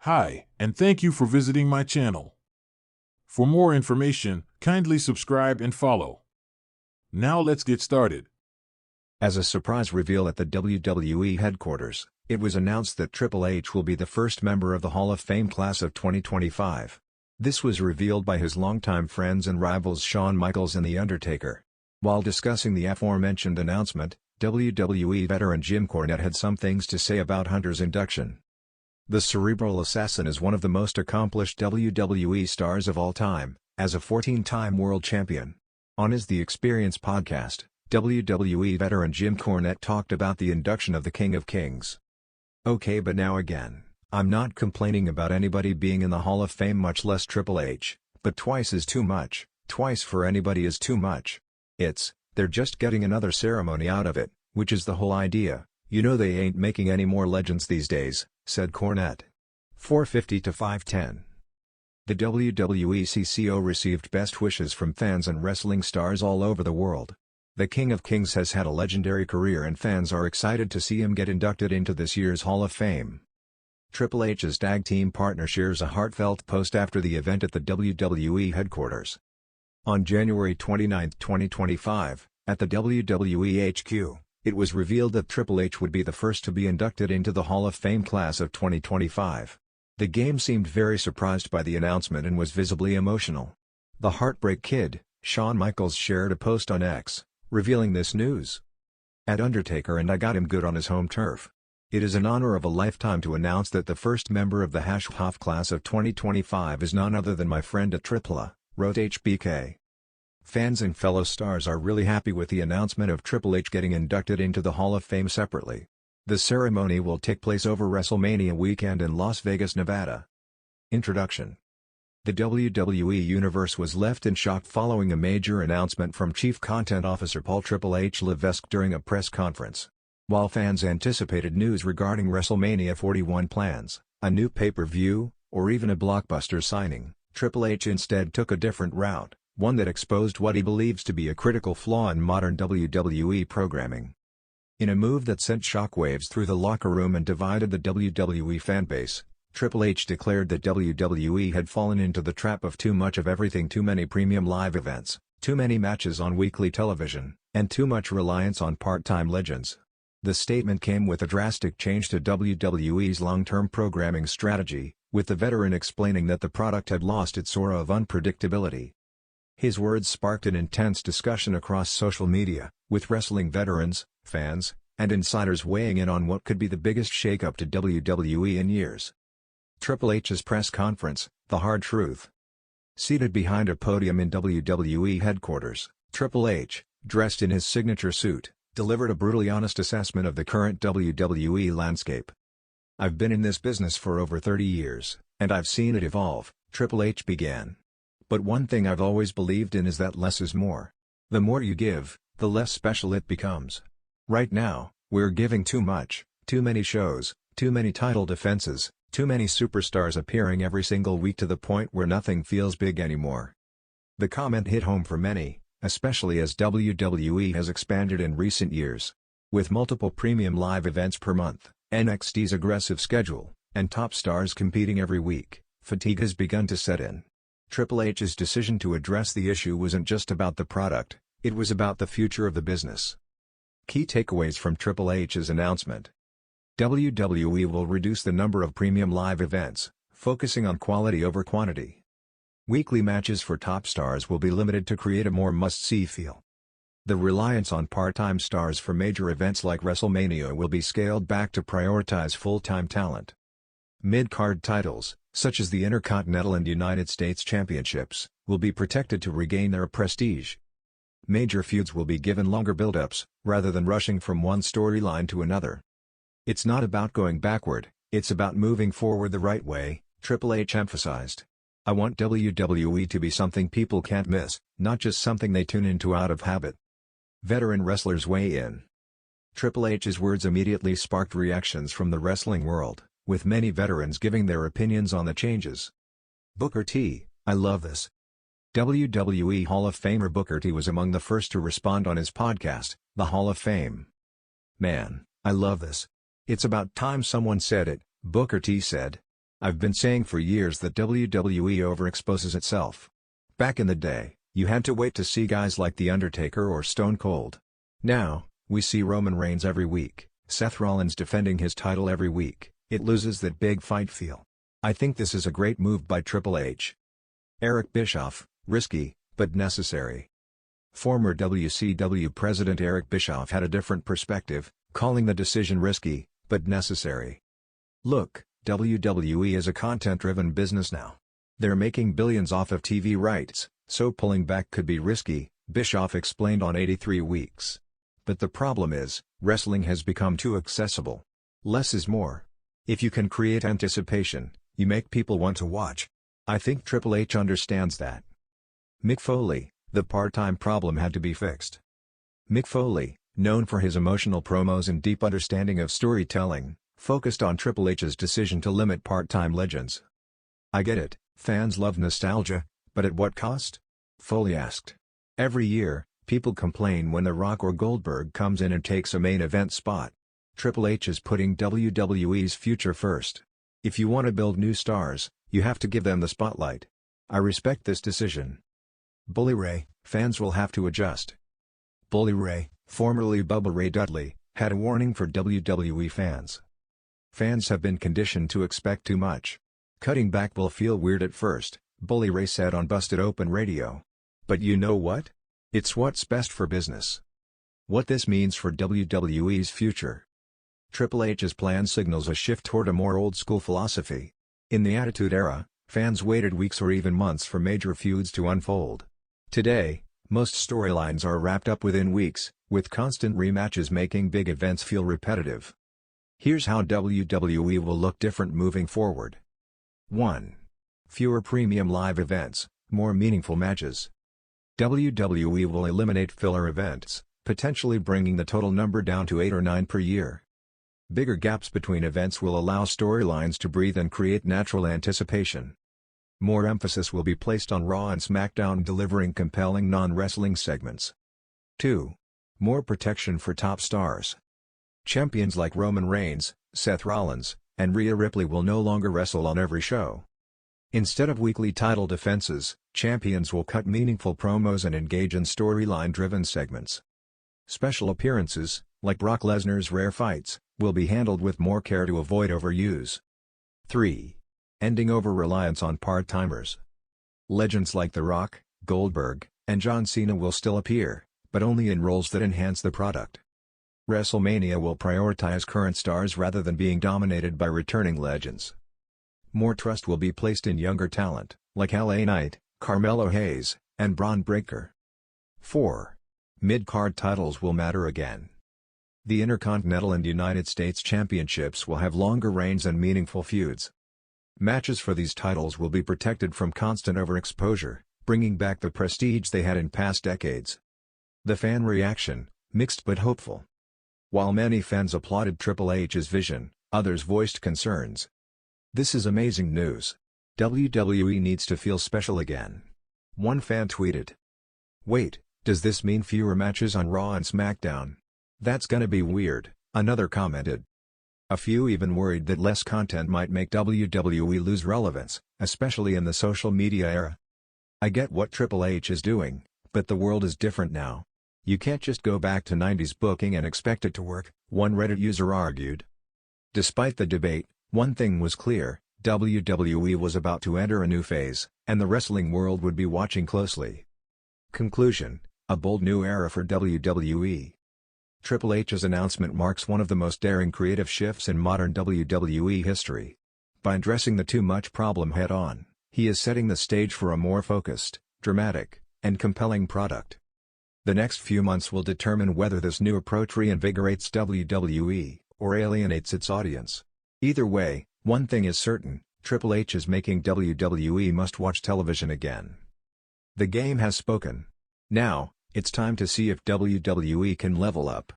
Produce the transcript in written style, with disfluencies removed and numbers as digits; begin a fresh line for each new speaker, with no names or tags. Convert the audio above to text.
Hi, and thank you for visiting my channel. For more information, kindly subscribe and follow. Now let's get started.
As a surprise reveal at the WWE headquarters, it was announced that Triple H will be the first member of the Hall of Fame class of 2025. This was revealed by his longtime friends and rivals Shawn Michaels and The Undertaker. While discussing the aforementioned announcement, WWE veteran Jim Cornette had some things to say about Hunter's induction. The cerebral assassin is one of the most accomplished WWE stars of all time, as a 14-time world champion. On his The Experience podcast, WWE veteran Jim Cornette talked about the induction of the King of Kings. Okay, but now again, I'm not complaining about anybody being in the Hall of Fame, much less Triple H, but twice is too much. Twice for anybody is too much. They're just getting another ceremony out of it, which is the whole idea. You know they ain't making any more legends these days, said Cornette. 450 to 510. The WWE CCO received best wishes from fans and wrestling stars all over the world. The King of Kings has had a legendary career and fans are excited to see him get inducted into this year's Hall of Fame. Triple H's tag team partner shares a heartfelt post after the event at the WWE headquarters. On January 29, 2025, at the WWE HQ, it was revealed that Triple H would be the first to be inducted into the Hall of Fame class of 2025. The Game seemed very surprised by the announcement and was visibly emotional. The Heartbreak Kid, Shawn Michaels, shared a post on X, revealing this news. At Undertaker and I got him good on his home turf. It is an honor of a lifetime to announce that the first member of the #HOF class of 2025 is none other than my friend at AAA, wrote HBK. Fans and fellow stars are really happy with the announcement of Triple H getting inducted into the Hall of Fame separately. The ceremony will take place over WrestleMania weekend in Las Vegas, Nevada. Introduction. The WWE Universe was left in shock following a major announcement from Chief Content Officer Paul Triple H Levesque during a press conference. While fans anticipated news regarding WrestleMania 41 plans, a new pay-per-view, or even a blockbuster signing, Triple H instead took a different route, one that exposed what he believes to be a critical flaw in modern WWE programming. In a move that sent shockwaves through the locker room and divided the WWE fanbase, Triple H declared that WWE had fallen into the trap of too much of everything: too many premium live events, too many matches on weekly television, and too much reliance on part-time legends. The statement came with a drastic change to WWE's long-term programming strategy, with the veteran explaining that the product had lost its aura of unpredictability. His words sparked an intense discussion across social media, with wrestling veterans, fans, and insiders weighing in on what could be the biggest shakeup to WWE in years. Triple H's press conference, The Hard Truth. Seated behind a podium in WWE headquarters, Triple H, dressed in his signature suit, delivered a brutally honest assessment of the current WWE landscape. "I've been in this business for over 30 years, and I've seen it evolve," Triple H began. "But one thing I've always believed in is that less is more. The more you give, the less special it becomes. Right now, we're giving too much, too many shows, too many title defenses, too many superstars appearing every single week to the point where nothing feels big anymore." The comment hit home for many, especially as WWE has expanded in recent years. With multiple premium live events per month, NXT's aggressive schedule, and top stars competing every week, fatigue has begun to set in. Triple H's decision to address the issue wasn't just about the product, it was about the future of the business. Key takeaways from Triple H's announcement. WWE will reduce the number of premium live events, focusing on quality over quantity. Weekly matches for top stars will be limited to create a more must-see feel. The reliance on part-time stars for major events like WrestleMania will be scaled back to prioritize full-time talent. Mid-card titles, such as the Intercontinental and United States Championships, will be protected to regain their prestige. Major feuds will be given longer build-ups, rather than rushing from one storyline to another. "It's not about going backward, it's about moving forward the right way," Triple H emphasized. "I want WWE to be something people can't miss, not just something they tune into out of habit." Veteran wrestlers weigh in. Triple H's words immediately sparked reactions from the wrestling world, with many veterans giving their opinions on the changes. Booker T, "I love this." WWE Hall of Famer Booker T was among the first to respond on his podcast, The Hall of Fame. "Man, I love this. It's about time someone said it," Booker T said. I've been saying for years that WWE overexposes itself. Back in the day, you had to wait to see guys like The Undertaker or Stone Cold. Now, we see Roman Reigns every week, Seth Rollins defending his title every week. It loses that big fight feel. I think this is a great move by Triple H. Eric Bischoff, risky, but necessary. Former WCW President Eric Bischoff had a different perspective, calling the decision risky, but necessary. Look, WWE is a content-driven business now. They're making billions off of TV rights, so pulling back could be risky, Bischoff explained on 83 Weeks. But the problem is, wrestling has become too accessible. Less is more. If you can create anticipation, you make people want to watch. I think Triple H understands that. Mick Foley, the part-time problem had to be fixed. Mick Foley, known for his emotional promos and deep understanding of storytelling, focused on Triple H's decision to limit part-time legends. I get it, fans love nostalgia, but at what cost? Foley asked. Every year, people complain when The Rock or Goldberg comes in and takes a main event spot. Triple H is putting WWE's future first. If you want to build new stars, you have to give them the spotlight. I respect this decision. Bully Ray, fans will have to adjust. Bully Ray, formerly Bubba Ray Dudley, had a warning for WWE fans. Fans have been conditioned to expect too much. Cutting back will feel weird at first, Bully Ray said on Busted Open Radio. But you know what? It's what's best for business. What this means for WWE's future. Triple H's plan signals a shift toward a more old-school philosophy. In the Attitude Era, fans waited weeks or even months for major feuds to unfold. Today, most storylines are wrapped up within weeks, with constant rematches making big events feel repetitive. Here's how WWE will look different moving forward. 1. Fewer premium live events, more meaningful matches. WWE will eliminate filler events, potentially bringing the total number down to 8 or 9 per year. Bigger gaps between events will allow storylines to breathe and create natural anticipation. More emphasis will be placed on Raw and SmackDown delivering compelling non-wrestling segments. 2. More protection for top stars. Champions like Roman Reigns, Seth Rollins, and Rhea Ripley will no longer wrestle on every show. Instead of weekly title defenses, champions will cut meaningful promos and engage in storyline-driven segments. Special appearances, like Brock Lesnar's rare fights, will be handled with more care to avoid overuse. 3. Ending over-reliance on part-timers. Legends like The Rock, Goldberg, and John Cena will still appear, but only in roles that enhance the product. WrestleMania will prioritize current stars rather than being dominated by returning legends. More trust will be placed in younger talent, like LA Knight, Carmelo Hayes, and Bron Breakker. 4. Mid-card titles will matter again. The Intercontinental and United States Championships will have longer reigns and meaningful feuds. Matches for these titles will be protected from constant overexposure, bringing back the prestige they had in past decades. The fan reaction, mixed but hopeful. While many fans applauded Triple H's vision, others voiced concerns. This is amazing news. WWE needs to feel special again. One fan tweeted. Wait, does this mean fewer matches on Raw and SmackDown? That's gonna be weird, another commented. A few even worried that less content might make WWE lose relevance, especially in the social media era. I get what Triple H is doing, but the world is different now. You can't just go back to 90s booking and expect it to work, one Reddit user argued. Despite the debate, one thing was clear, WWE was about to enter a new phase, and the wrestling world would be watching closely. Conclusion: a bold new era for WWE. Triple H's announcement marks one of the most daring creative shifts in modern WWE history. By addressing the too much problem head-on, he is setting the stage for a more focused, dramatic, and compelling product. The next few months will determine whether this new approach reinvigorates WWE, or alienates its audience. Either way, one thing is certain, Triple H is making WWE must-watch television again. The game has spoken. Now, it's time to see if WWE can level up.